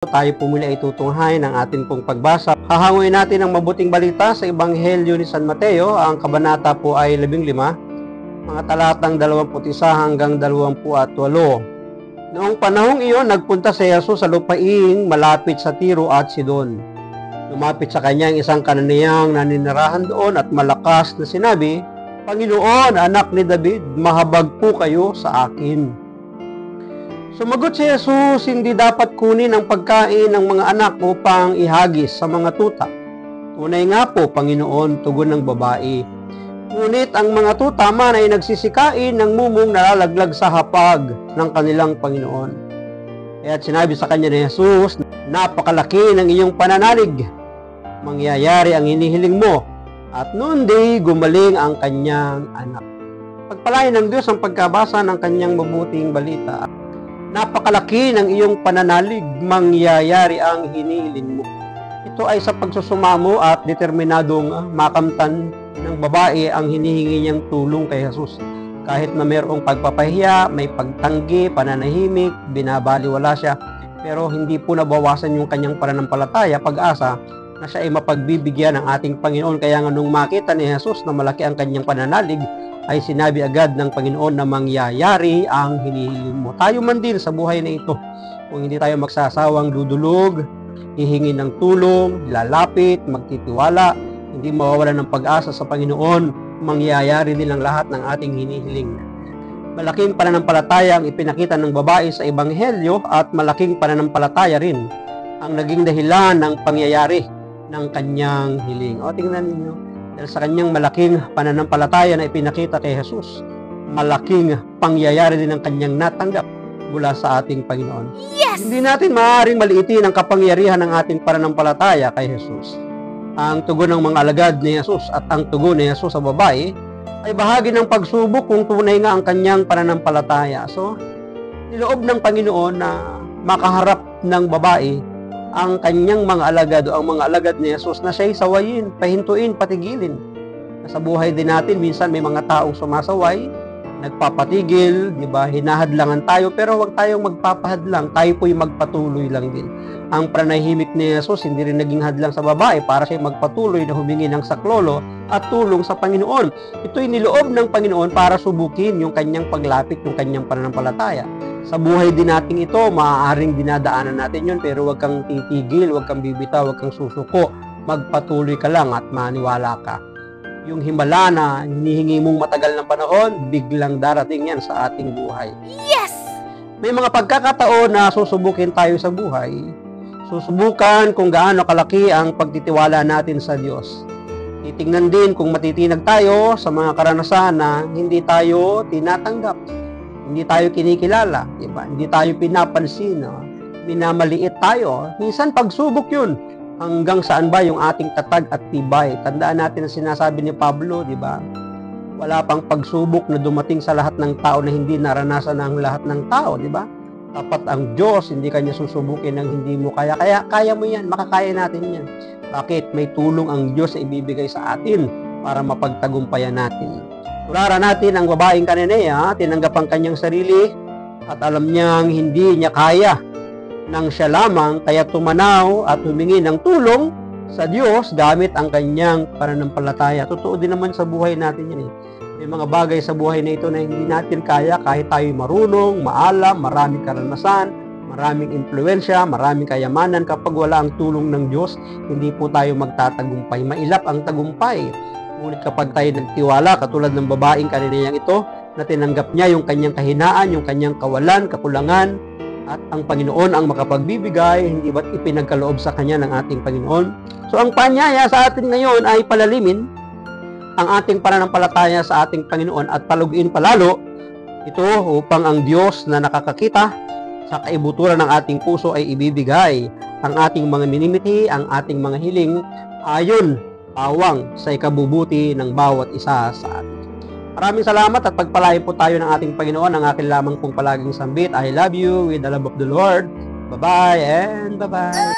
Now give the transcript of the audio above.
Tayo po muli ay tutunghay ng ating pong pagbasa. Hahanguin natin ang mabuting balita sa Ebanghelyo ni San Mateo. Ang kabanata po ay 15, mga talatang 21 hanggang 28. Noong panahong iyon, nagpunta si Jesus sa lupaing malapit sa Tiro at Sidon. Lumapit sa kanya ang isang Kananeyang naninirahan doon at malakas na sinabi, "Panginoon, anak ni David, mahabag po kayo sa akin." Sumagot si Jesus, "Hindi dapat kunin ang pagkain ng mga anak upang ihagis sa mga tuta." "Tunay nga po, Panginoon," tugon ng babae. "Ngunit ang mga tuta man ay nagsisikain ng mumong nalalaglag sa hapag ng kanilang Panginoon." Kaya't sinabi sa kanya ni Jesus, "Napakalaki ng iyong pananalig. Mangyayari ang hinihiling mo." At noon di gumaling ang kanyang anak. Pagpalain ng Diyos ang pagkabasa ng kanyang mabuting balita. Napakalaki ng iyong pananalig, mangyayari ang hinihiling mo. Ito ay sa pagsusumamo at determinadong makamtan ng babae ang hinihingi niyang tulong kay Jesus. Kahit na mayroong pagpapahiya, may pagtanggi, pananahimik, binabaliwala siya, pero hindi po nabawasan yung kanyang pananampalataya, pag-asa na siya ay mapagbibigyan ng ating Panginoon. Kaya nga nung makita ni Jesus na malaki ang kanyang pananalig, ay sinabi agad ng Panginoon na mangyayari ang hinihiling mo. Tayo man din sa buhay na ito, kung hindi tayo magsasawang dudulog, hihingi ng tulong, lalapit, magtitiwala, hindi mawawalan ng pag-asa sa Panginoon, mangyayari din ang lahat ng ating hinihiling. Malaking pananampalataya ang ipinakita ng babae sa Ebanghelyo at malaking pananampalataya rin ang naging dahilan ng pangyayari ng kanyang hiling. O tingnan ninyo, dahil sa kanyang malaking pananampalataya na ipinakita kay Jesus, malaking pangyayari din ang kanyang natanggap mula sa ating Panginoon. Yes! Hindi natin maaaring maliitin ang kapangyarihan ng ating pananampalataya kay Jesus. Ang tugon ng mga alagad ni Jesus at ang tugon ni Jesus sa babae ay bahagi ng pagsubok kung tunay nga ang kanyang pananampalataya. So, niloob ng Panginoon na makaharap ng babae ang kanyang mga alagad o ang mga alagad ni Jesus na siya'y sawayin, pahintuin, patigilin. Sa buhay din natin, minsan may mga taong sumasaway, nagpapatigil, di ba? Hinahadlangan tayo, pero huwag tayong magpapahadlang. Tayo po'y magpatuloy lang din. Ang panahimik ni Jesus, hindi rin naging hadlang sa babae para siya magpatuloy na humingi ng saklolo at tulong sa Panginoon. Ito'y niloob ng Panginoon para subukin yung kanyang paglapit, yung kanyang pananampalataya. Sa buhay din natin ito, maaaring dinadaanan natin yun, pero huwag kang titigil, huwag kang bibitaw, huwag kang susuko. Magpatuloy ka lang at maniwala ka. Yung himala na hinihingi mong matagal ng panahon, biglang darating yan sa ating buhay. Yes! May mga pagkakataon na susubukin tayo sa buhay. Susubukan kung gaano kalaki ang pagtitiwala natin sa Diyos. Titingnan din kung matitinag tayo sa mga karanasan na hindi tayo tinatanggap. Hindi tayo kinikilala, diba? Hindi tayo pinapansin, no? Minamaliit tayo. Minsan pagsubok yun. Hanggang saan ba yung ating tatag at tibay? Tandaan natin ang sinasabi ni Pablo, diba? Wala pang pagsubok na dumating sa lahat ng tao na hindi naranasan ng lahat ng tao, diba? Tapat ang Diyos, hindi kanya susubukin ng hindi mo kaya. Kaya mo yan, makakaya natin yan. Bakit? May tulong ang Diyos na ibibigay sa atin para mapagtagumpayan natin. Tulara natin ang babaeng Kananea, tinanggap ang kanyang sarili at alam niyang hindi niya kaya nang siya lamang, kaya tumanaw at humingi ng tulong sa Diyos gamit ang kanyang pananampalataya. Totoo din naman sa buhay natin yan. May mga bagay sa buhay na ito na hindi natin kaya kahit tayo marunong, maalam, maraming karanasan, maraming impluensya, maraming kayamanan. Kapag wala ang tulong ng Diyos, hindi po tayo magtatagumpay. Mailap ang tagumpay. Ngunit kapag tayo nagtiwala, katulad ng babaeng Kananeyang ito, na tinanggap niya yung kanyang kahinaan, yung kanyang kawalan, kakulangan, at ang Panginoon ang makapagbibigay, hindi ba't ipinagkaloob sa kanya ng ating Panginoon? So ang panyaya sa atin ngayon ay palalimin ang ating pananampalataya sa ating Panginoon at paluguin palalo ito upang ang Diyos na nakakakita sa kaibuturan ng ating puso ay ibibigay ang ating mga minimiti, ang ating mga hiling ayon pawang sa ikabubuti ng bawat isa sa atin. Maraming salamat at pagpalain po tayo ng ating Panginoon. Ang akin lamang pong palaging sambit, I love you with the love of the Lord. Bye-bye and bye-bye.